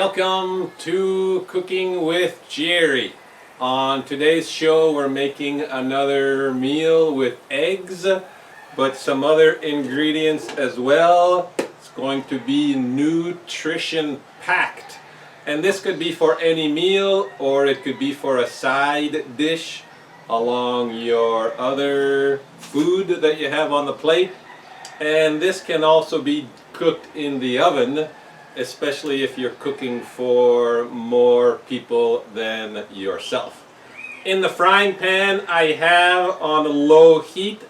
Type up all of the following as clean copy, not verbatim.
Welcome to Cooking with Gerry. On today's show we're making another meal with eggs, but some other ingredients as well. It's going to be nutrition packed. And this could be for any meal, or it could be for a side dish along your other food that you have on the plate. And this can also be cooked in the oven, especially if you're cooking for more people than yourself. In the frying pan, I have on low heat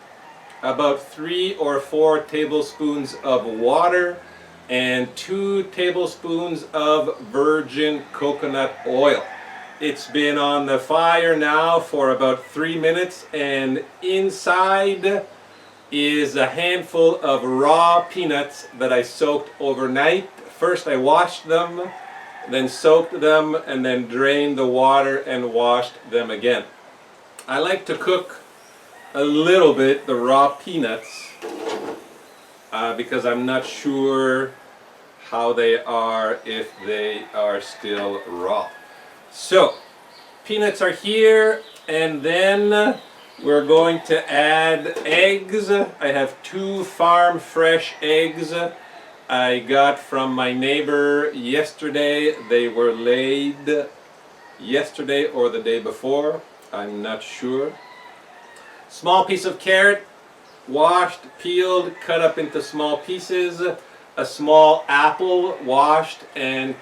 about 3 or 4 tablespoons of water and 2 tablespoons of virgin coconut oil. It's been on the fire now for about 3 minutes, and inside is a handful of raw peanuts that I soaked overnight. First I washed them, then soaked them, and then drained the water and washed them again. I like to cook a little bit the raw peanuts because I'm not sure how they are if they are still raw. So, peanuts are here, and then we're going to add eggs. I have 2 farm fresh eggs I got from my neighbor yesterday. They were laid yesterday or the day before, I'm not sure. Small piece of carrot, washed, peeled, cut up into small pieces. A small apple, washed, and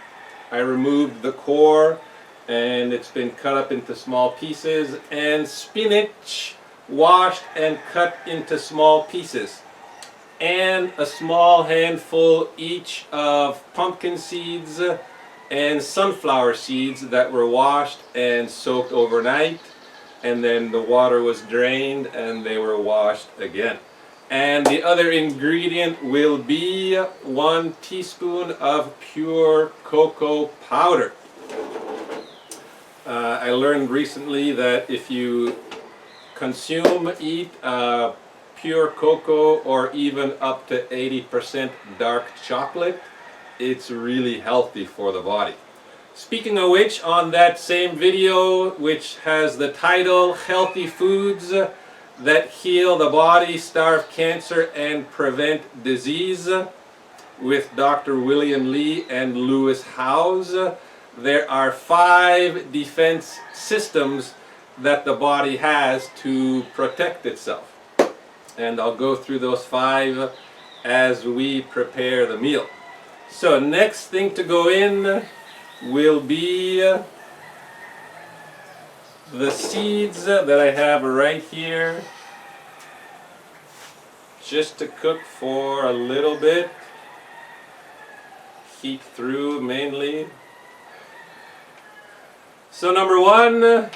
I removed the core, and it's been cut up into small pieces. And spinach, washed and cut into small pieces. And a small handful each of pumpkin seeds and sunflower seeds that were washed and soaked overnight, and then the water was drained and they were washed again. And the other ingredient will be 1 teaspoon of pure cocoa powder. I learned recently that if you eat pure cocoa or even up to 80% dark chocolate, it's really healthy for the body. Speaking of which, on that same video, which has the title Healthy Foods That Heal the Body, Starve Cancer, and Prevent Disease, with Dr. William Lee and Lewis Howes, there are 5 defense systems that the body has to protect itself. And I'll go through those 5 as we prepare the meal. So next thing to go in will be the seeds that I have right here, just to cook for a little bit, heat through mainly. So number 1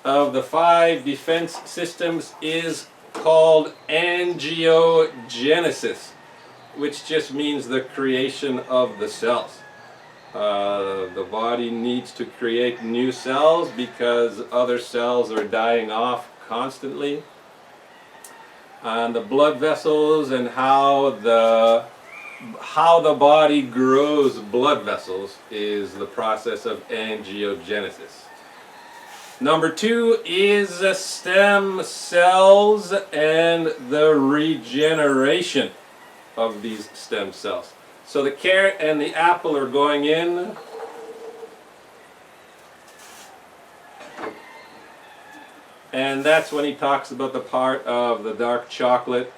of the 5 defense systems is called Angiogenesis, which just means the creation of the cells. The body needs to create new cells because other cells are dying off constantly. And the blood vessels and how the body grows blood vessels is the process of angiogenesis. Number 2 is stem cells and the regeneration of these stem cells. So the carrot and the apple are going in. And that's when he talks about the part of the dark chocolate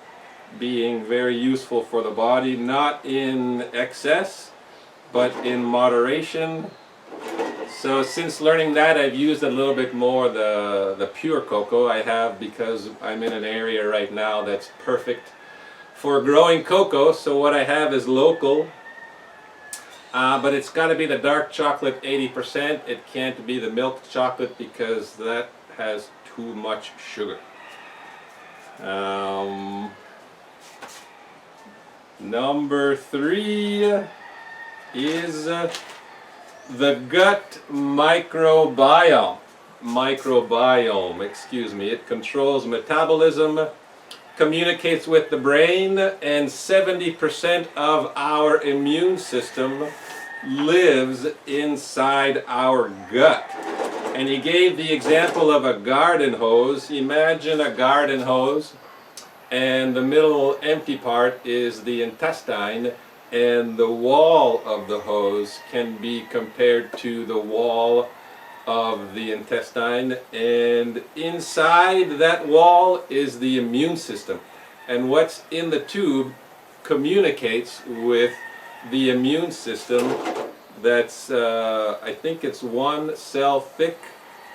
being very useful for the body, not in excess, but in moderation. So since learning that, I've used a little bit more the pure cocoa I have, because I'm in an area right now that's perfect for growing cocoa. So what I have is local, but it's got to be the dark chocolate 80%. It can't be the milk chocolate because that has too much sugar. Number 3 is the gut microbiome, excuse me. It controls metabolism, communicates with the brain, and 70% of our immune system lives inside our gut. And he gave the example of a garden hose. Imagine a garden hose, and the middle empty part is the intestine, and the wall of the hose can be compared to the wall of the intestine, and inside that wall is the immune system. And what's in the tube communicates with the immune system. That's I think it's 1 cell thick,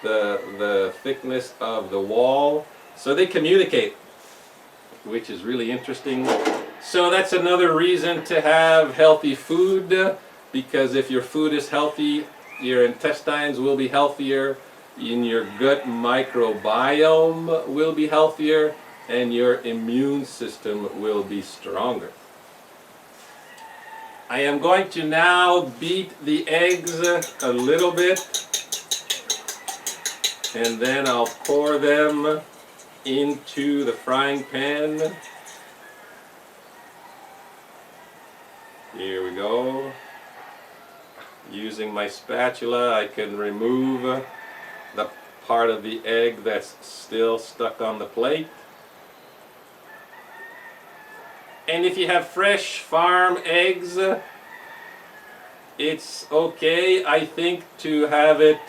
the thickness of the wall. So they communicate, which is really interesting. So that's another reason to have healthy food, because if your food is healthy, your intestines will be healthier, and your gut microbiome will be healthier, and your immune system will be stronger. I am going to now beat the eggs a little bit, and then I'll pour them into the frying pan. Here we go. Using my spatula, I can remove the part of the egg that's still stuck on the plate. And if you have fresh farm eggs, it's okay, I think, to have it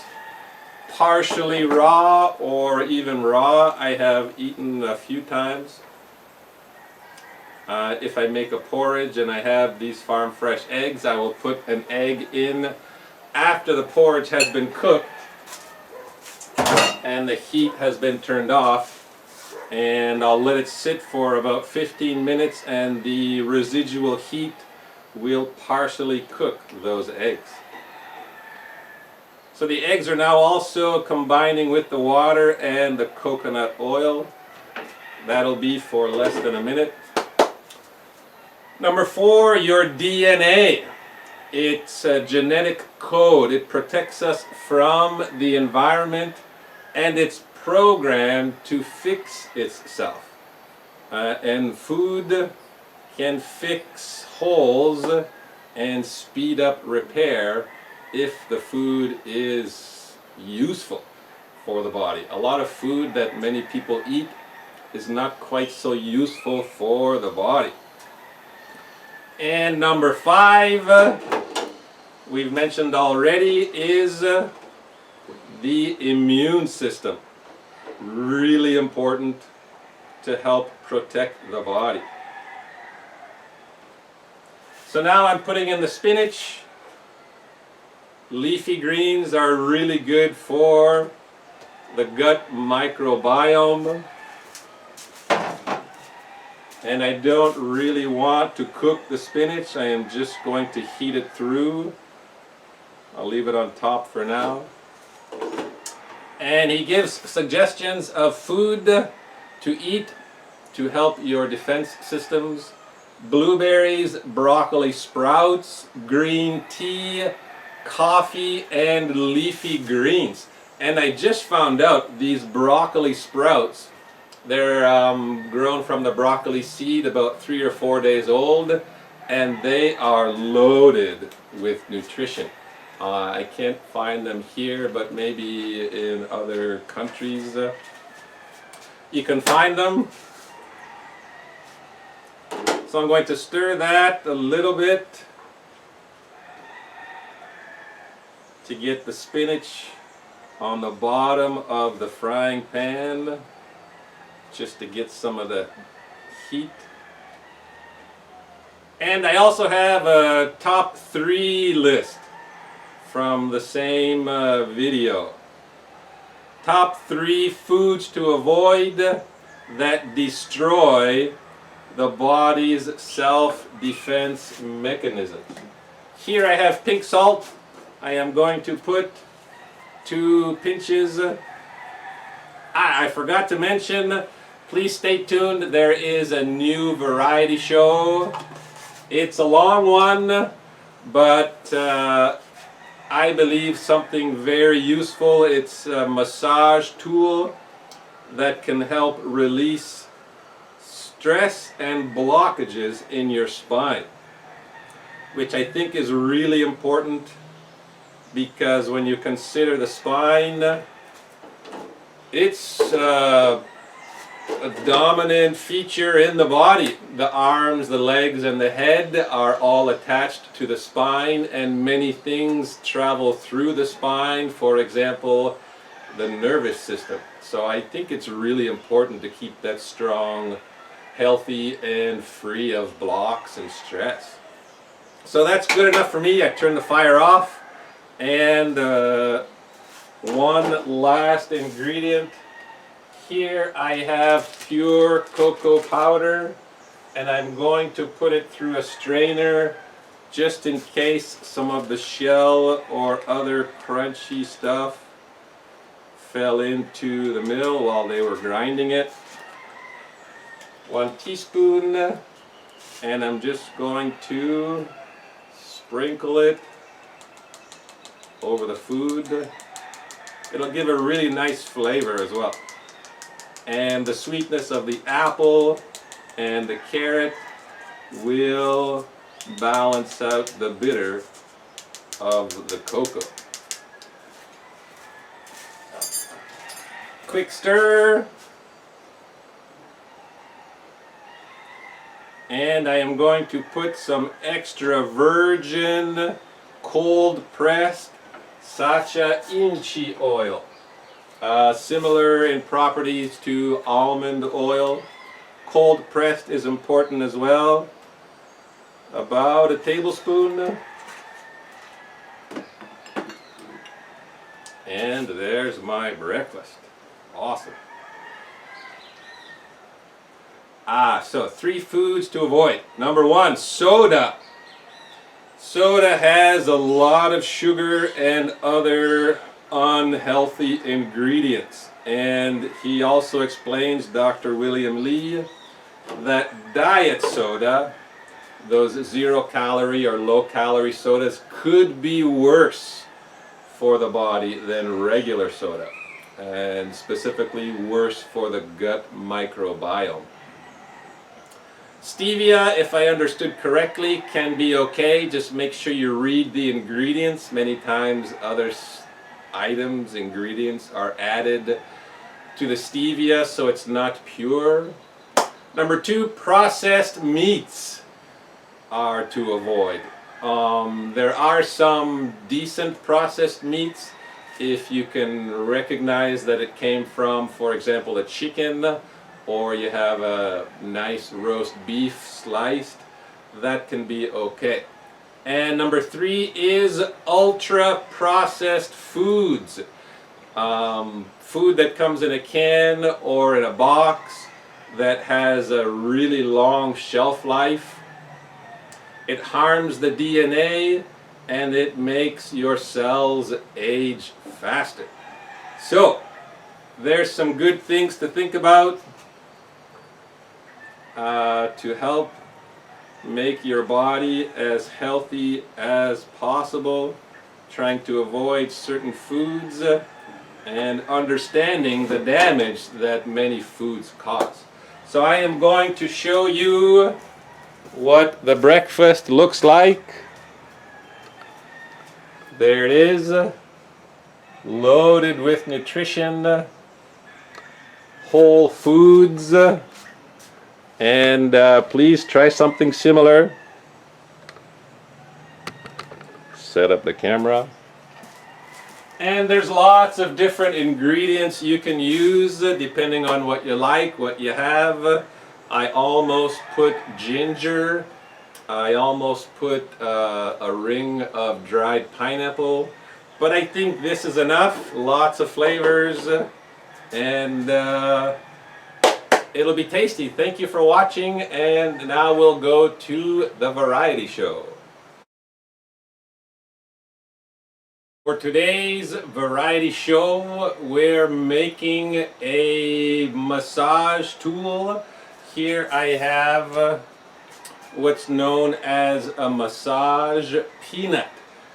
partially raw or even raw. I have eaten a few times. If I make a porridge and I have these farm fresh eggs, I will put an egg in after the porridge has been cooked and the heat has been turned off, and I'll let it sit for about 15 minutes, and the residual heat will partially cook those eggs. So the eggs are now also combining with the water and the coconut oil. That'll be for less than a minute. Number 4, your DNA. It's a genetic code. It protects us from the environment, and it's programmed to fix itself. And food can fix holes and speed up repair if the food is useful for the body. A lot of food that many people eat is not quite so useful for the body. And number 5, we've mentioned already, is the immune system. Really important to help protect the body. So now I'm putting in the spinach. Leafy greens are really good for the gut microbiome. And I don't really want to cook the spinach. I am just going to heat it through. I'll leave it on top for now. And he gives suggestions of food to eat to help your defense systems. Blueberries, broccoli sprouts, green tea, coffee, and leafy greens. And I just found out these broccoli sprouts, they're grown from the broccoli seed, about 3 or 4 days old, and they are loaded with nutrition. I can't find them here, but maybe in other countries you can find them. So I'm going to stir that a little bit to get the spinach on the bottom of the frying pan, just to get some of the heat. And I also have a top 3 list from the same video. Top 3 foods to avoid that destroy the body's self-defense mechanisms. Here I have pink salt. I am going to put 2 pinches. I forgot to mention, please stay tuned. There is a new variety show. It's a long one, but I believe something very useful. It's a massage tool that can help release stress and blockages in your spine. which I think is really important, because when you consider the spine, it's a dominant feature in the body. The arms, the legs, and the head are all attached to the spine, and many things travel through the spine, for example, the nervous system. So I think it's really important to keep that strong, healthy, and free of blocks and stress. So that's good enough for me. I turn the fire off, and one last ingredient. Here I have pure cocoa powder, and I'm going to put it through a strainer just in case some of the shell or other crunchy stuff fell into the mill while they were grinding it. 1 teaspoon, and I'm just going to sprinkle it over the food. It'll give a really nice flavor as well. And the sweetness of the apple and the carrot will balance out the bitter of the cocoa. Quick stir. And I am going to put some extra virgin cold pressed sacha inchi oil. Similar in properties to almond oil. Cold pressed is important as well. About a tablespoon. And there's my breakfast. Awesome. So 3 foods to avoid. Number 1, soda. Soda has a lot of sugar and other unhealthy ingredients. And he also explains, Dr. William Lee, that diet soda, those 0-calorie or low-calorie sodas, could be worse for the body than regular soda, and specifically worse for the gut microbiome. Stevia, if I understood correctly, can be okay. Just make sure you read the ingredients. Many times other ingredients are added to the stevia, so it's not pure. Number 2, processed meats are to avoid. There are some decent processed meats if you can recognize that it came from, for example, a chicken, or you have a nice roast beef sliced. That can be okay. And number 3 is ultra processed foods. Food that comes in a can or in a box that has a really long shelf life. It harms the DNA and it makes your cells age faster. So there's some good things to think about to help make your body as healthy as possible, trying to avoid certain foods and understanding the damage that many foods cause. So I am going to show you what the breakfast looks like. There it is, loaded with nutrition, whole foods, and please try something similar. Set up the camera. And there's lots of different ingredients you can use depending on what you like, what you have. I almost put ginger. I almost put a ring of dried pineapple. But I think this is enough. Lots of flavors. And it'll be tasty. Thank you for watching. And now we'll go to the variety show. For today's variety show, we're making a massage tool. Here I have what's known as a massage peanut.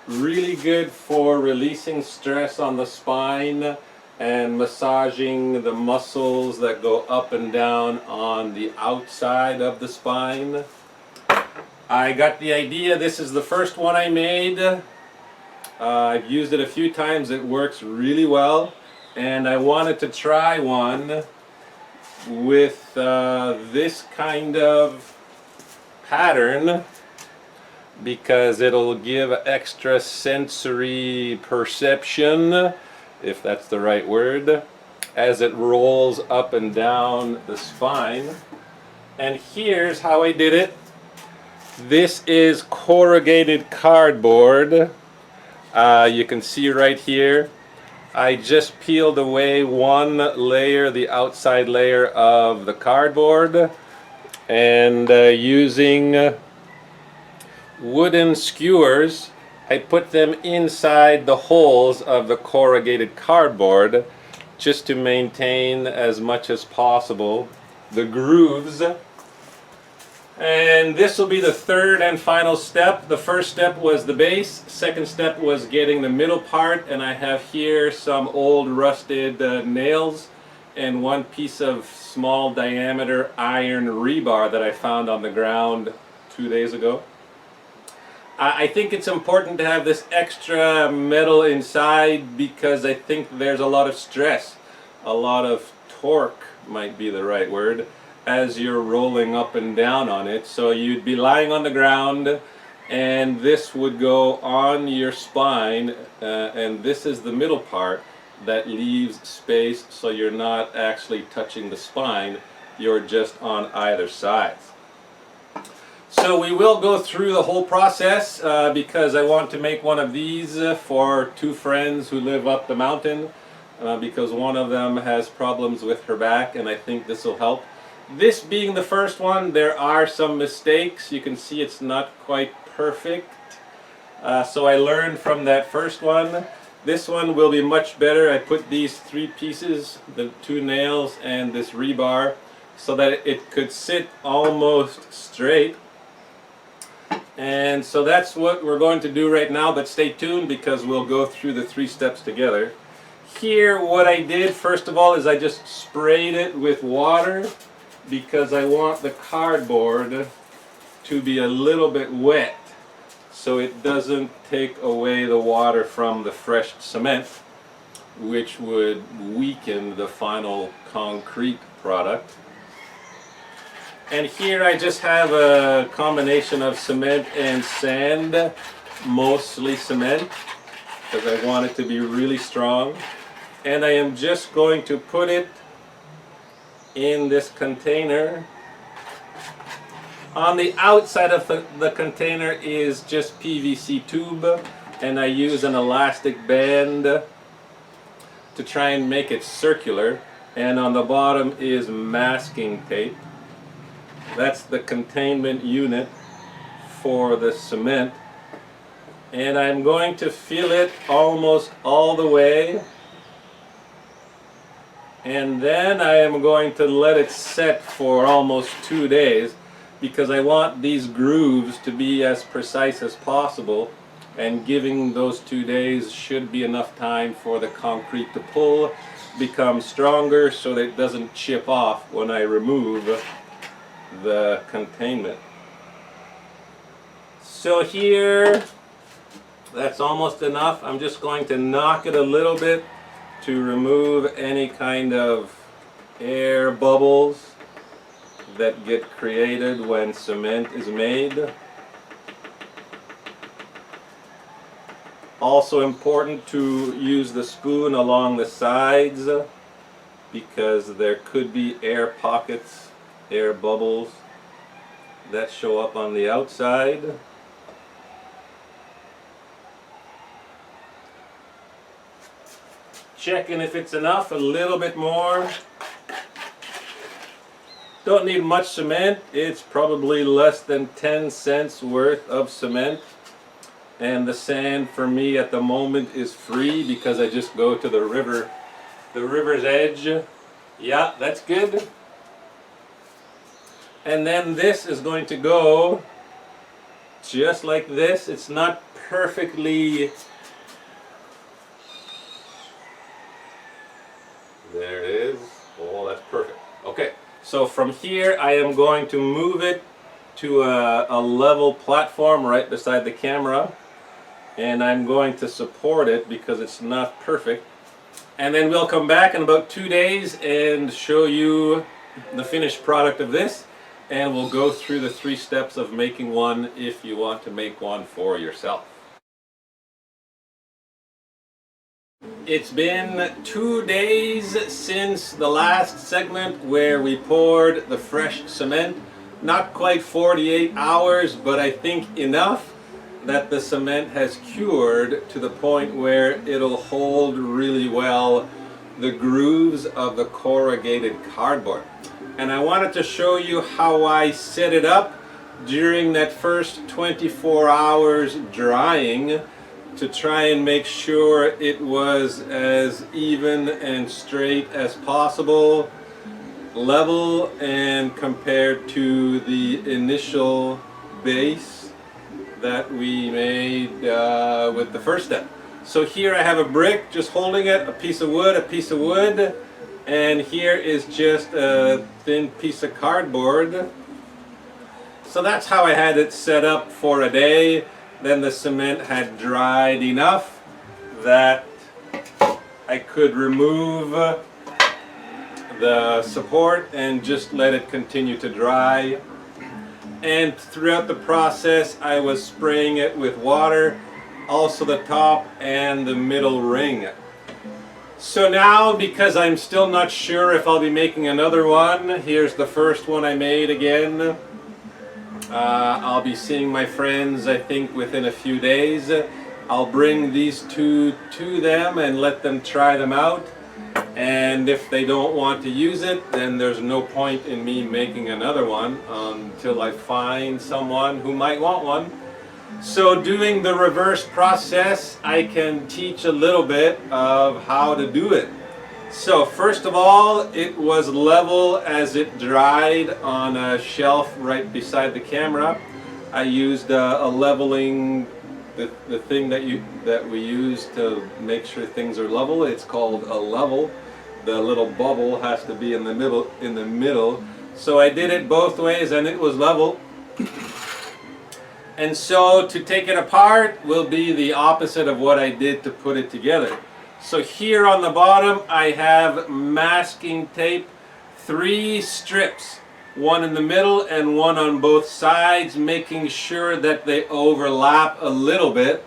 Really good for releasing stress on the spine and massaging the muscles that go up and down on the outside of the spine. I got the idea. This is the first one I made. I've used it a few times. It works really well. And I wanted to try one with this kind of pattern because it'll give extra sensory perception, if that's the right word, as it rolls up and down the spine. And here's how I did it. This is corrugated cardboard. You can see right here. I just peeled away one layer, the outside layer of the cardboard, and using wooden skewers, I put them inside the holes of the corrugated cardboard just to maintain as much as possible the grooves. And this will be the third and final step. The first step was the base. Second step was getting the middle part, and I have here some old rusted nails and one piece of small diameter iron rebar that I found on the ground 2 days ago. I think it's important to have this extra metal inside because I think there's a lot of stress, a lot of torque might be the right word, as you're rolling up and down on it. So you'd be lying on the ground and this would go on your spine, and this is the middle part that leaves space so you're not actually touching the spine, you're just on either side. So we will go through the whole process because I want to make one of these for two friends who live up the mountain because one of them has problems with her back, and I think this will help. This being the first one, there are some mistakes. You can see it's not quite perfect. So I learned from that first one. This one will be much better. I put these three pieces, the two nails and this rebar, so that it could sit almost straight. And so that's what we're going to do right now, but stay tuned because we'll go through the 3 steps together. Here, what I did first of all is I just sprayed it with water because I want the cardboard to be a little bit wet so it doesn't take away the water from the fresh cement, which would weaken the final concrete product. And here I just have a combination of cement and sand, mostly cement, because I want it to be really strong. And I am just going to put it in this container. On the outside of the container is just PVC tube, and I use an elastic band to try and make it circular. And on the bottom is masking tape. That's the containment unit for the cement. And I'm going to fill it almost all the way. And then I am going to let it set for almost 2 days because I want these grooves to be as precise as possible, and giving those 2 days should be enough time for the concrete to pull, become stronger so that it doesn't chip off when I remove the containment. So here, that's almost enough. I'm just going to knock it a little bit to remove any kind of air bubbles that get created when cement is made. Also important to use the spoon along the sides because there could be air pockets, air bubbles that show up on the outside. Checking if it's enough, a little bit more. Don't need much cement. It's probably less than 10 cents worth of cement. And the sand for me at the moment is free because I just go to the river's edge. Yeah, that's good. And then this is going to go just like this. It's not perfectly... There it is. Oh, that's perfect. Okay, so from here I am going to move it to a level platform right beside the camera, and I'm going to support it because it's not perfect. And then we'll come back in about 2 days and show you the finished product of this, and we'll go through the 3 steps of making one if you want to make one for yourself. It's been 2 days since the last segment where we poured the fresh cement. Not quite 48 hours, but I think enough that the cement has cured to the point where it'll hold really well the grooves of the corrugated cardboard. And I wanted to show you how I set it up during that first 24 hours drying to try and make sure it was as even and straight as possible, level, and compared to the initial base that we made with the first step. So here I have a brick just holding it, a piece of wood, and here is just a thin piece of cardboard. So that's how I had it set up for a day. Then the cement had dried enough that I could remove the support and just let it continue to dry. And throughout the process I was spraying it with water, also the top and the middle ring. So now, because I'm still not sure if I'll be making another one, here's the first one I made again. I'll be seeing my friends, I think, within a few days. I'll bring these 2 to them and let them try them out. And if they don't want to use it, then there's no point in me making another one until I find someone who might want one. So doing the reverse process, I can teach a little bit of how to do it. So first of all, it was level as it dried on a shelf right beside the camera. I used a leveling, the thing that we use to make sure things are level. It's called a level. The little bubble has to be in the middle. So I did it both ways and it was level. And so to take it apart will be the opposite of what I did to put it together. So here on the bottom I have masking tape, 3 strips, one in the middle and one on both sides, making sure that they overlap a little bit,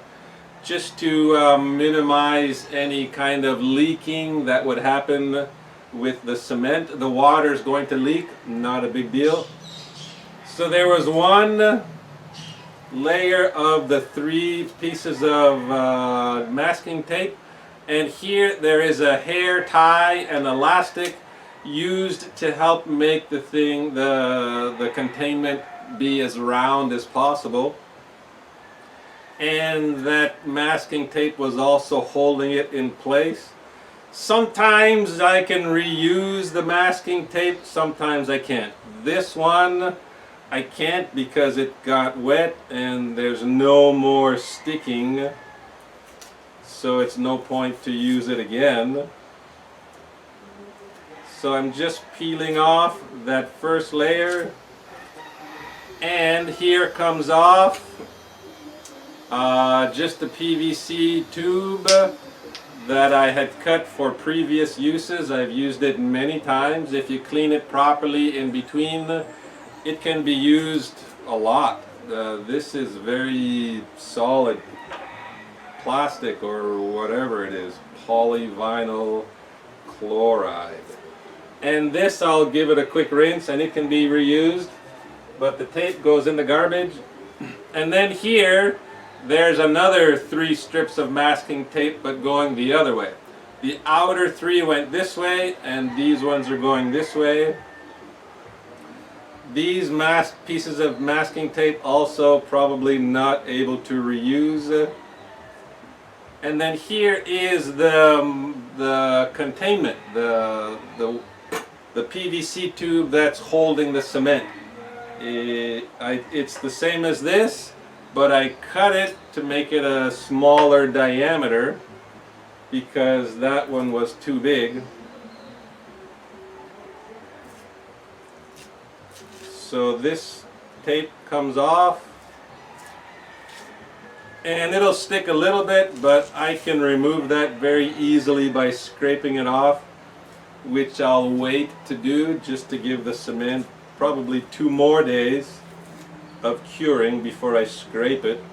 just to minimize any kind of leaking that would happen with the cement. The water is going to leak, not a big deal. So there was one layer of the 3 pieces of masking tape. And here there is a hair tie and elastic used to help make the thing, the containment, be as round as possible. And that masking tape was also holding it in place. Sometimes I can reuse the masking tape, sometimes I can't. This one I can't because it got wet and there's no more sticking. So it's no point to use it again. So I'm just peeling off that first layer, and here comes off just the PVC tube that I had cut for previous uses. I've used it many times. If you clean it properly in between, it can be used a lot. This is very solid plastic or whatever it is, polyvinyl chloride. And this, I'll give it a quick rinse and it can be reused, but the tape goes in the garbage. And then here there's another 3 strips of masking tape, but going the other way. The outer 3 went this way and these ones are going this way. These pieces of masking tape also probably not able to reuse. And then here is the containment, the PVC tube that's holding the cement. It's the same as this, but I cut it to make it a smaller diameter because that one was too big. So this tape comes off. And it'll stick a little bit, but I can remove that very easily by scraping it off, which I'll wait to do just to give the cement probably 2 more days of curing before I scrape it.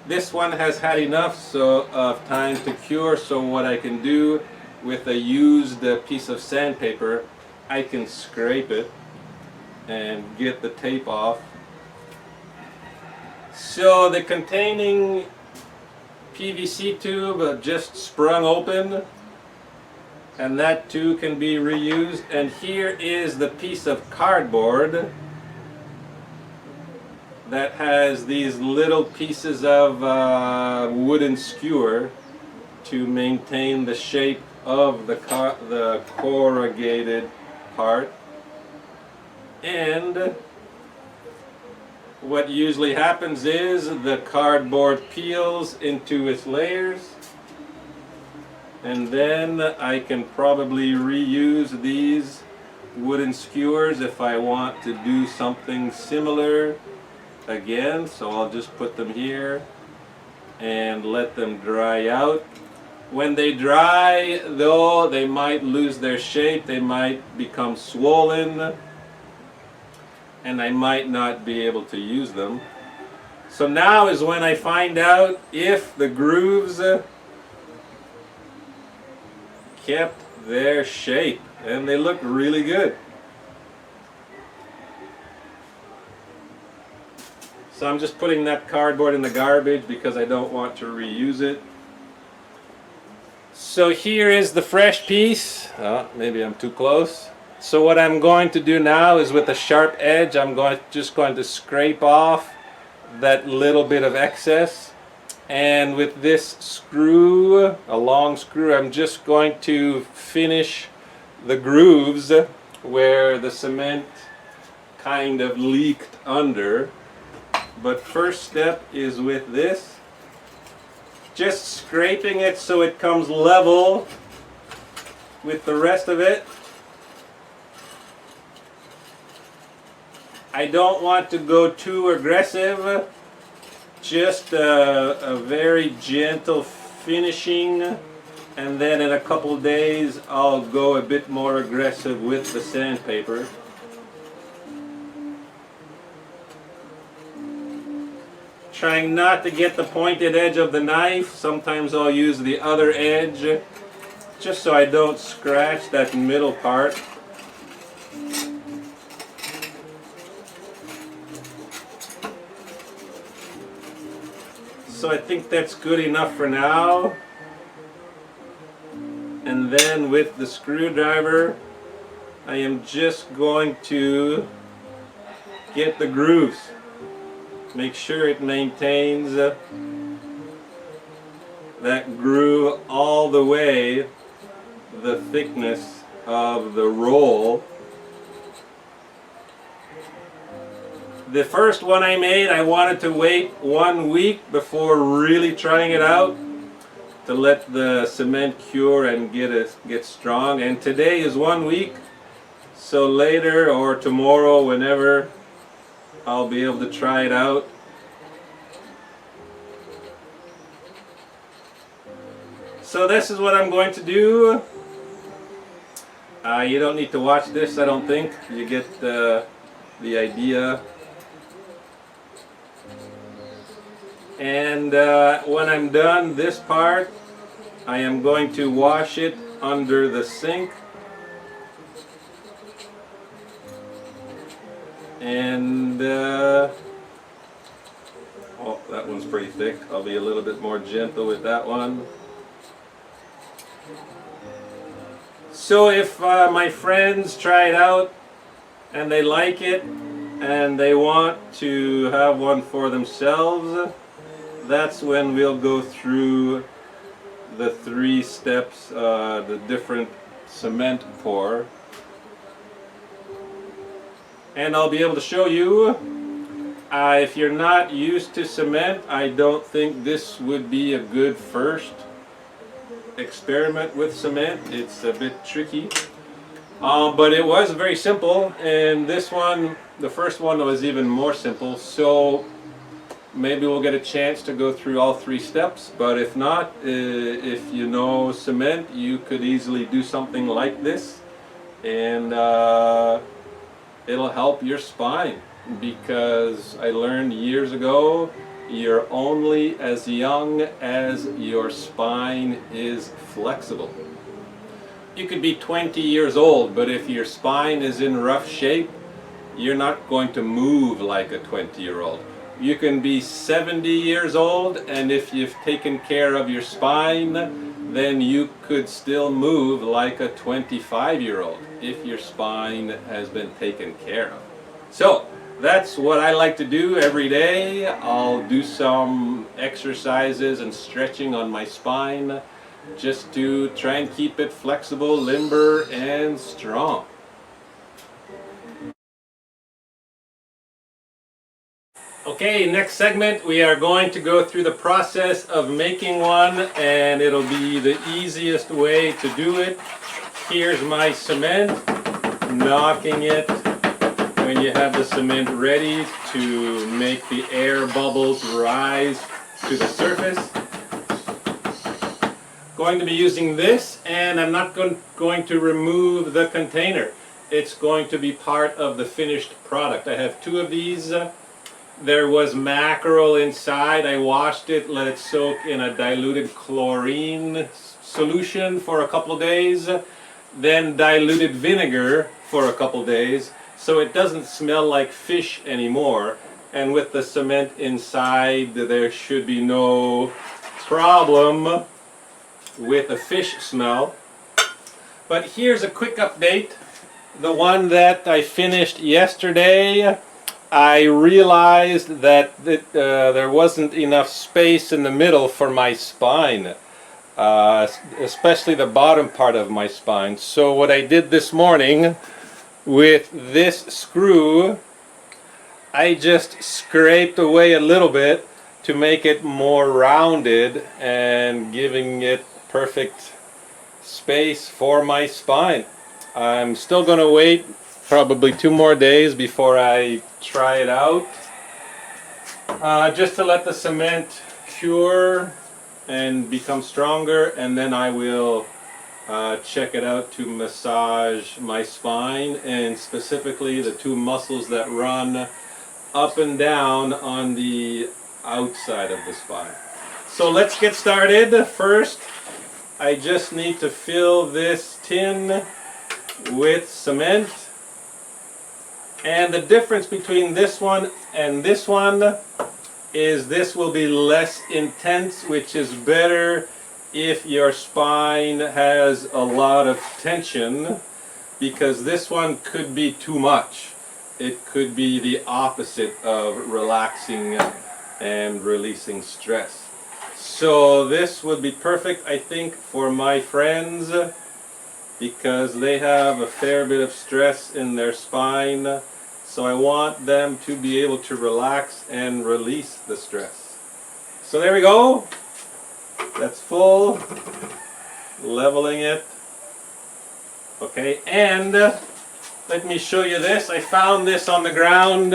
This one has had enough of time to cure, so what I can do with a used piece of sandpaper, I can scrape it and get the tape off. So the containing PVC tube just sprung open, and that too can be reused. And here is the piece of cardboard that has these little pieces of wooden skewer to maintain the shape of the corrugated part. And what usually happens is the cardboard peels into its layers, and then I can probably reuse these wooden skewers if I want to do something similar again. So I'll just put them here and let them dry out. When they dry, though, they might lose their shape, they might become swollen, and I might not be able to use them. So now is when I find out if the grooves kept their shape, and they look really good. So I'm just putting that cardboard in the garbage because I don't want to reuse it. So here is the fresh piece. Oh, maybe I'm too close. So what I'm going to do now is with a sharp edge, I'm just going to scrape off that little bit of excess. And with this screw, a long screw, I'm just going to finish the grooves where the cement kind of leaked under. But first step is with this. Just scraping it so it comes level with the rest of it. I don't want to go too aggressive, just a very gentle finishing, and then in a couple days I'll go a bit more aggressive with the sandpaper. Trying not to get the pointed edge of the knife. Sometimes I'll use the other edge just so I don't scratch that middle part. So I think that's good enough for now. And then with the screwdriver, I am just going to get the grooves. Make sure it maintains that groove all the way, the thickness of the roll. The first one I made, I wanted to wait 1 week before really trying it out to let the cement cure and get strong. And today is 1 week, so later or tomorrow, whenever, I'll be able to try it out. So this is what I'm going to do. You don't need to watch this, I don't think. You get the idea. And when I'm done this part, I am going to wash it under the sink. And oh, that one's pretty thick. I'll be a little bit more gentle with that one. So if my friends try it out and they like it and they want to have one for themselves, that's when we'll go through the 3 steps, the different cement pour. And I'll be able to show you. If you're not used to cement, I don't think this would be a good first experiment with cement. It's a bit tricky, but it was very simple, and this one the first one was even more simple, so maybe we'll get a chance to go through all 3 steps, but if not, if you know cement, you could easily do something like this, and it'll help your spine, because I learned years ago, you're only as young as your spine is flexible. You could be 20 years old, but if your spine is in rough shape, you're not going to move like a 20-year-old. You can be 70 years old, and if you've taken care of your spine, then you could still move like a 25-year-old if your spine has been taken care of. So that's what I like to do every day. I'll do some exercises and stretching on my spine just to try and keep it flexible, limber, and strong. Okay, next segment we are going to go through the process of making one, and it'll be the easiest way to do it. Here's my cement, knocking it when you have the cement ready to make the air bubbles rise to the surface. Going to be using this, and I'm not going to remove the container. It's going to be part of the finished product. I have 2 of these. There was mackerel inside. I washed it, let it soak in a diluted chlorine solution for a couple of days, then diluted vinegar for a couple of days, so it doesn't smell like fish anymore. And with the cement inside, there should be no problem with the fish smell. But here's a quick update. The one that I finished yesterday, I realized that there wasn't enough space in the middle for my spine, especially the bottom part of my spine. So what I did this morning with this screw, I just scraped away a little bit to make it more rounded and giving it perfect space for my spine. I'm still going to wait probably 2 more days before I try it out, just to let the cement cure and become stronger, and then I will check it out to massage my spine, and specifically the 2 muscles that run up and down on the outside of the spine. So let's get started. First, I just need to fill this tin with cement. And the difference between this one and this one is this will be less intense, which is better if your spine has a lot of tension, because this one could be too much. It could be the opposite of relaxing and releasing stress. So this would be perfect, I think, for my friends, because they have a fair bit of stress in their spine. So I want them to be able to relax and release the stress. So there we go. That's full. Leveling it. Okay, and let me show you this. I found this on the ground.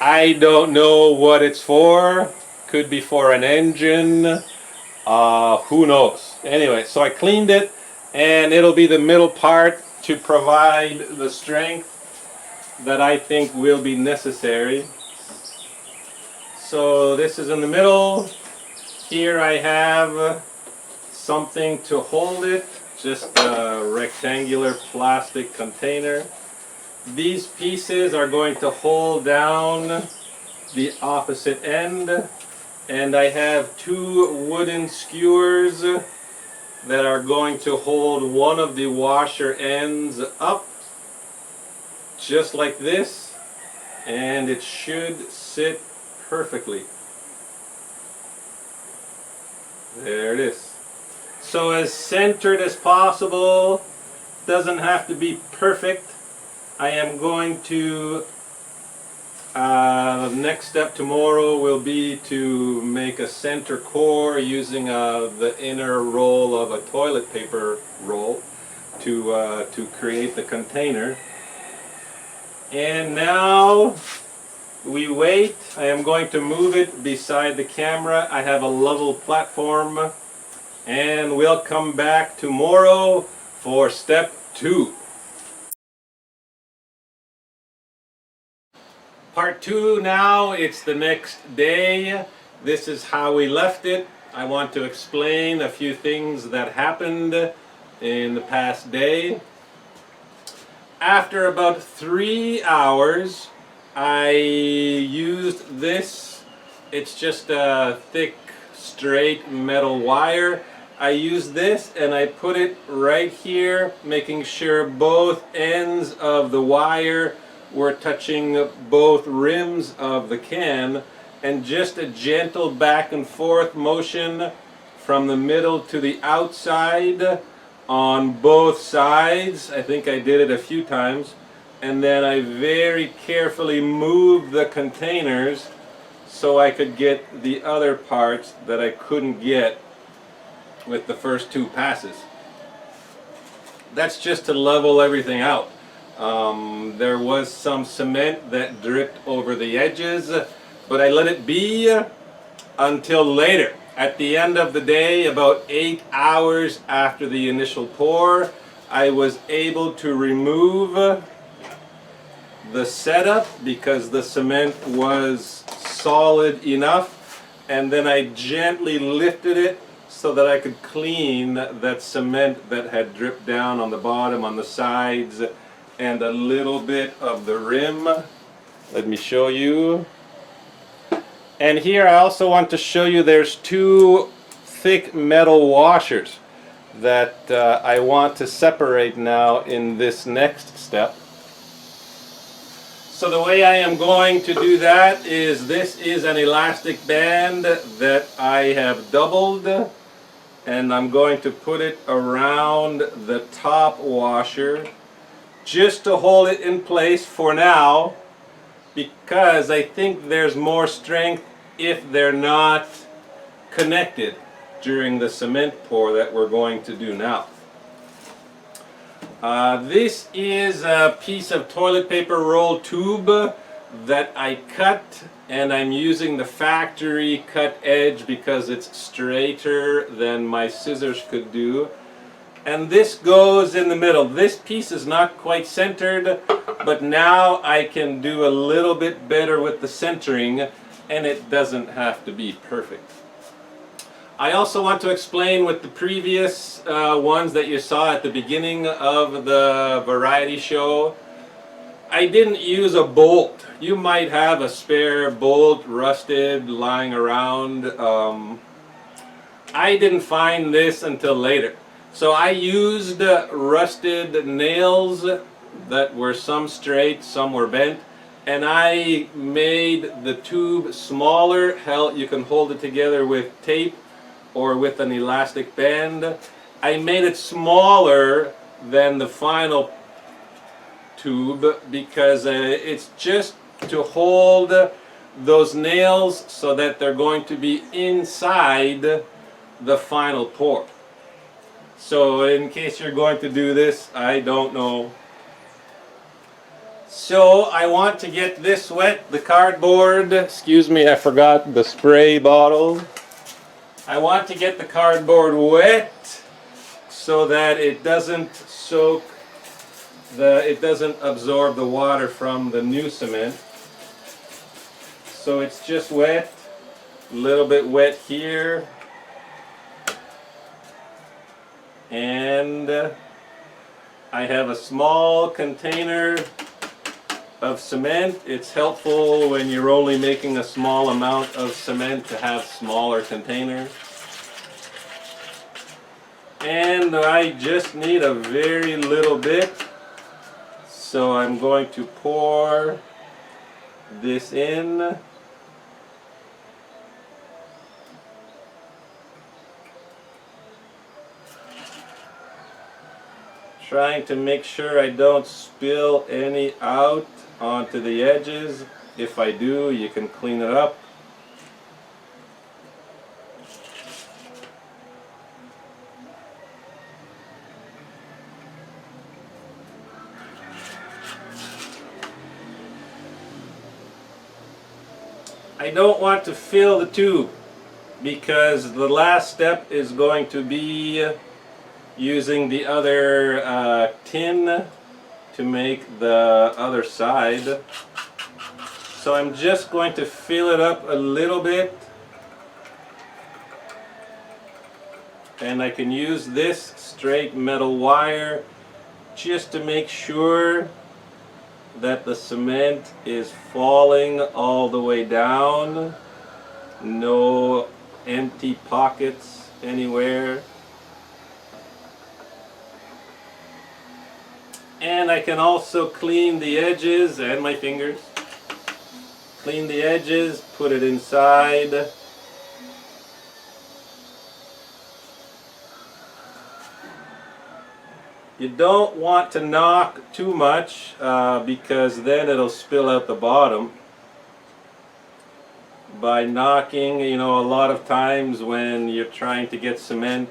I don't know what it's for. Could be for an engine. Who knows? Anyway, so I cleaned it, and it'll be the middle part to provide the strength that I think will be necessary. So this is in the middle. Here I have something to hold it, just a rectangular plastic container. These pieces are going to hold down the opposite end, and I have 2 wooden skewers that are going to hold one of the washer ends up, just like this, and it should sit perfectly. There it is. So as centered as possible, doesn't have to be perfect. I am going to, the next step tomorrow will be to make a center core using the inner roll of a toilet paper roll to create the container. And now we wait. I am going to move it beside the camera. I have a level platform. And we'll come back tomorrow for step 2. Part 2 now, it's the next day. This is how we left it. I want to explain a few things that happened in the past day. After about 3 hours, I used this. It's just a thick, straight metal wire. I used this and I put it right here, making sure both ends of the wire were touching both rims of the can, and just a gentle back and forth motion from the middle to the outside on both sides. I think I did it a few times. And then I very carefully moved the containers so I could get the other parts that I couldn't get with the first 2 passes. That's just to level everything out. There was some cement that dripped over the edges, but I let it be until later. At the end of the day, about 8 hours after the initial pour, I was able to remove the setup because the cement was solid enough, and then I gently lifted it so that I could clean that cement that had dripped down on the bottom, on the sides, and a little bit of the rim. Let me show you. And here I also want to show you there's 2 thick metal washers that I want to separate now in this next step. So the way I am going to do that is, this is an elastic band that I have doubled, and I'm going to put it around the top washer just to hold it in place for now, because I think there's more strength if they're not connected during the cement pour that we're going to do now. This is a piece of toilet paper roll tube that I cut, and I'm using the factory cut edge because it's straighter than my scissors could do. And this goes in the middle. This piece is not quite centered, but now I can do a little bit better with the centering, and it doesn't have to be perfect. I also want to explain with the previous ones that you saw at the beginning of the variety show, I didn't use a bolt. You might have a spare bolt rusted lying around. I didn't find this until later. So I used rusted nails that were some straight, some were bent, and I made the tube smaller. Hell, you can hold it together with tape or with an elastic band. I made it smaller than the final tube because it's just to hold those nails so that they're going to be inside the final pour. So in case you're going to do this, I don't know. So I want to get this wet, the cardboard. Excuse me, I forgot the spray bottle. I want to get the cardboard wet so that it doesn't soak it doesn't absorb the water from the new cement. So it's just wet, a little bit wet here, and I have a small container of cement. It's helpful when you're only making a small amount of cement to have smaller containers. And I just need a very little bit. So I'm going to pour this in. Trying to make sure I don't spill any out onto the edges. If I do, you can clean it up. I don't want to fill the tube because the last step is going to be using the other tin to make the other side. So I'm just going to fill it up a little bit, and I can use this straight metal wire just to make sure that the cement is falling all the way down. No empty pockets anywhere. And I can also clean the edges and my fingers. Clean the edges, put it inside. You don't want to knock too much because then it'll spill out the bottom. By knocking, you know, a lot of times when you're trying to get cement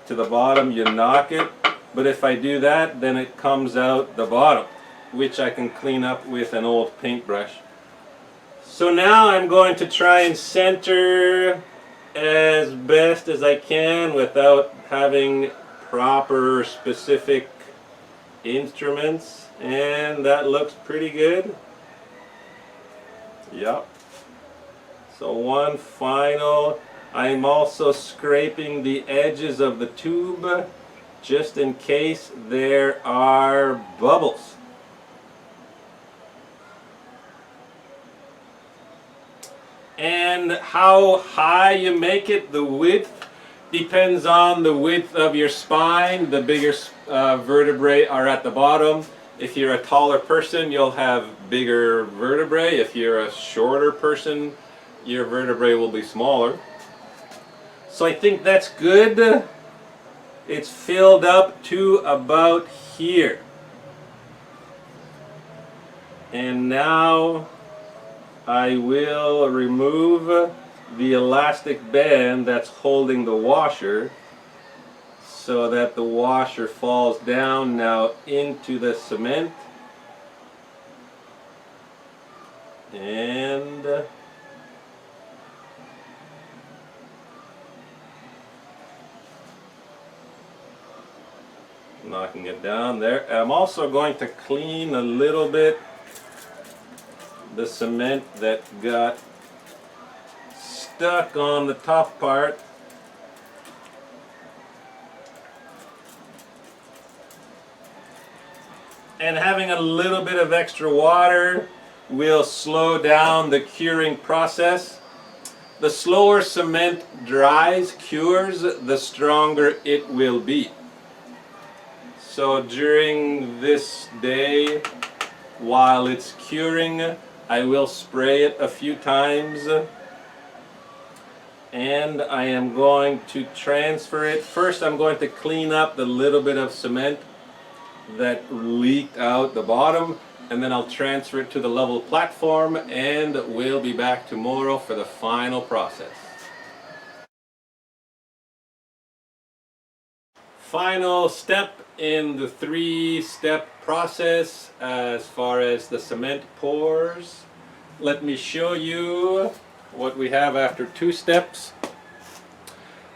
to the bottom, you knock it. But if I do that, then it comes out the bottom, which I can clean up with an old paintbrush. So now I'm going to try and center as best as I can without having proper specific instruments, and that looks pretty good. Yep. So one final. I'm also scraping the edges of the tube just in case there are bubbles. And how high you make it, the width, depends on the width of your spine. The bigger vertebrae are at the bottom. If you're a taller person, you'll have bigger vertebrae. If you're a shorter person, your vertebrae will be smaller. So I think that's good. It's filled up to about here. And now I will remove the elastic band that's holding the washer so that the washer falls down now into the cement. And knocking it down there. I'm also going to clean a little bit the cement that got stuck on the top part. And having a little bit of extra water will slow down the curing process. The slower cement dries, cures, the stronger it will be. So during this day, while it's curing, I will spray it a few times. And I am going to transfer it. First I'm going to clean up the little bit of cement that leaked out the bottom, and then I'll transfer it to the level platform, and we'll be back tomorrow for the final process. Final step in the 3-step process as far as the cement pours. Let me show you what we have after 2 steps.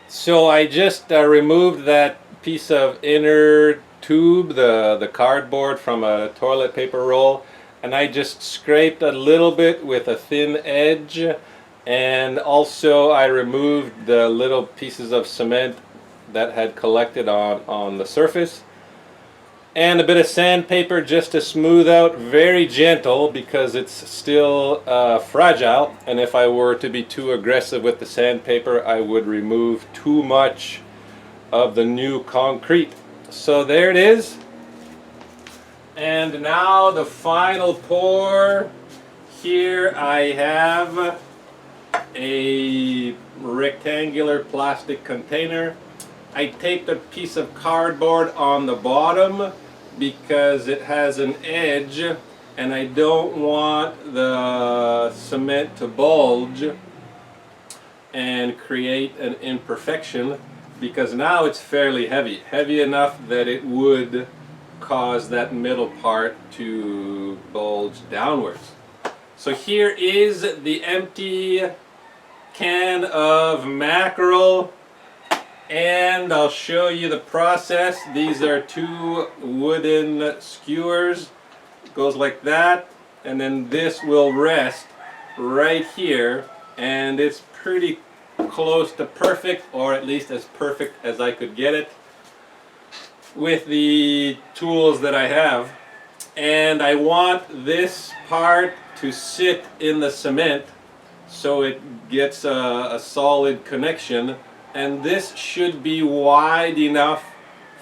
So I just removed that piece of inner tube, the cardboard from a toilet paper roll, and I just scraped a little bit with a thin edge, and also I removed the little pieces of cement that had collected on the surface, and a bit of sandpaper just to smooth out, very gentle because it's still fragile, and if I were to be too aggressive with the sandpaper I would remove too much of the new concrete. So there it is. And now the final pour. Here I have a rectangular plastic container. I taped a piece of cardboard on the bottom because it has an edge and I don't want the cement to bulge and create an imperfection, because now it's fairly heavy enough that it would cause that middle part to bulge downwards. So here is the empty can of mackerel, and I'll show you the process. These are 2 wooden skewers. It goes like that, and then this will rest right here, and it's pretty close to perfect, or at least as perfect as I could get it with the tools that I have. And I want this part to sit in the cement so it gets a solid connection, and this should be wide enough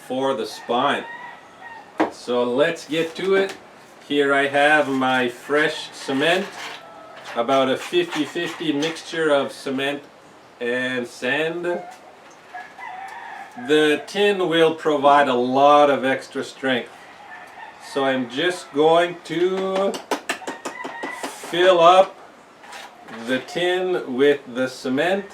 for the spine. So let's get to it. Here I have my fresh cement, about a 50-50 mixture of cement and sand. The tin will provide a lot of extra strength. So I'm just going to fill up the tin with the cement,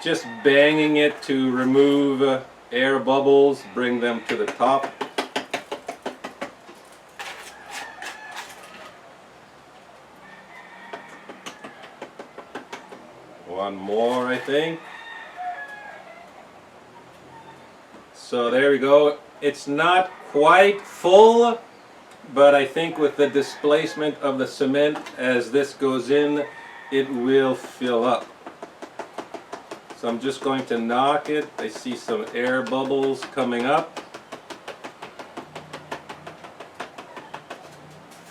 just banging it to remove air bubbles, bring them to the top. One more, I think. So there we go. It's not quite full, but I think with the displacement of the cement as this goes in, it will fill up. So I'm just going to knock it. I see some air bubbles coming up.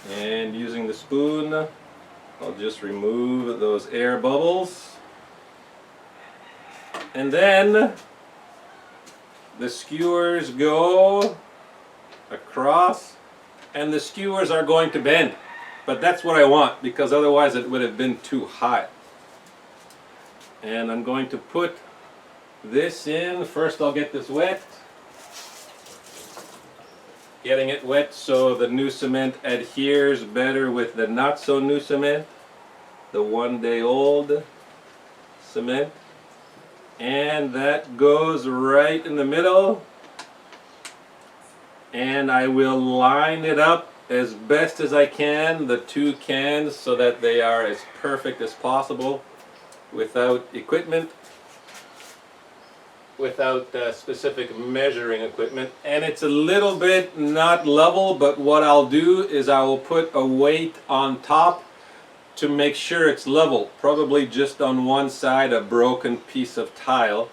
And using the spoon, I'll just remove those air bubbles. And then the skewers go across, and the skewers are going to bend. But that's what I want, because otherwise it would have been too high. And I'm going to put this in. First I'll get this wet. Getting it wet so the new cement adheres better with the not so new cement, the 1-day-old cement. And that goes right in the middle, and I will line it up as best as I can, the 2 cans, so that they are as perfect as possible without equipment, without specific measuring equipment. And it's a little bit not level, but what I'll do is I will put a weight on top to make sure it's level, probably just on one side a broken piece of tile.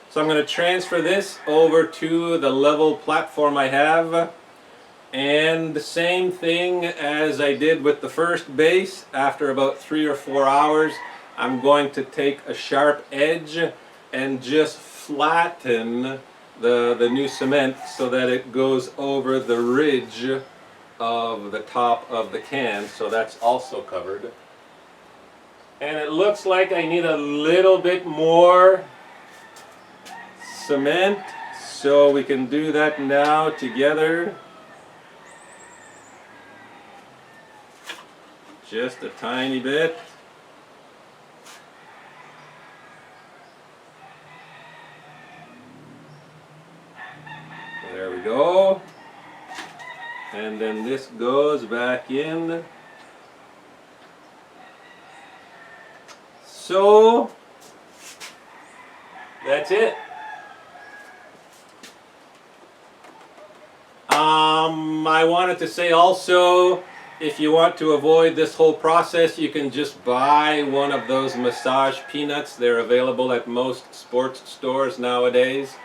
So I'm going to transfer this over to the level platform I have, and the same thing as I did with the first base. After about 3 or 4 hours, I'm going to take a sharp edge and just flatten the new cement so that it goes over the ridge of the top of the can, so that's also covered. And it looks like I need a little bit more cement, so we can do that now together. Just a tiny bit. There we go. And then this goes back in. So that's it. I wanted to say also, if you want to avoid this whole process, you can just buy one of those massage peanuts. They're available at most sports stores nowadays.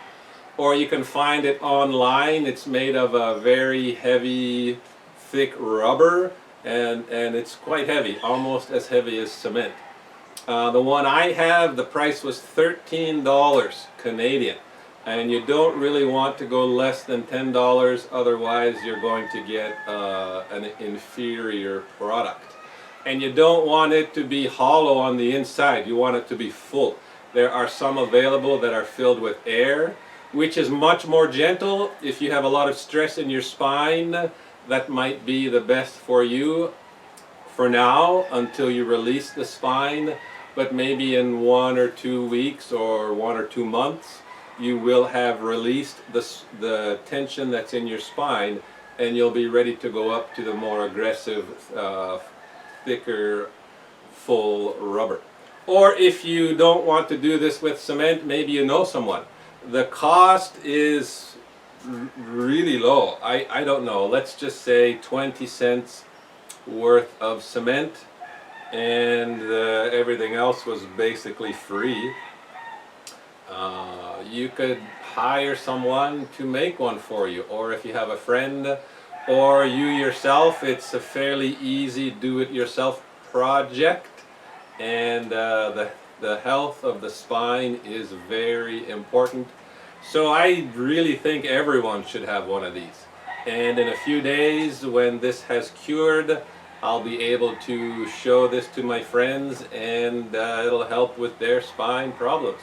Or you can find it online. It's made of a very heavy, thick rubber, and it's quite heavy, almost as heavy as cement. The one I have, the price was $13 Canadian, and you don't really want to go less than $10, otherwise you're going to get an inferior product. And you don't want it to be hollow on the inside, you want it to be full. There are some available that are filled with air, which is much more gentle. If you have a lot of stress in your spine, that might be the best for you for now until you release the spine. But maybe in 1 or 2 weeks or 1 or 2 months, you will have released the tension that's in your spine, and you'll be ready to go up to the more aggressive, thicker, full rubber. Or if you don't want to do this with cement, maybe you know someone. The cost is really low. I don't know, let's just say 20 cents worth of cement, and everything else was basically free. You could hire someone to make one for you, or if you have a friend or you yourself, it's a fairly easy do-it-yourself project, and the health of the spine is very important. So I really think everyone should have one of these, and in a few days when this has cured, I'll be able to show this to my friends, and it'll help with their spine problems.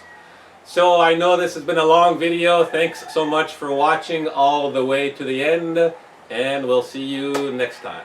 So I know this has been a long video. Thanks so much for watching all the way to the end, and we'll see you next time.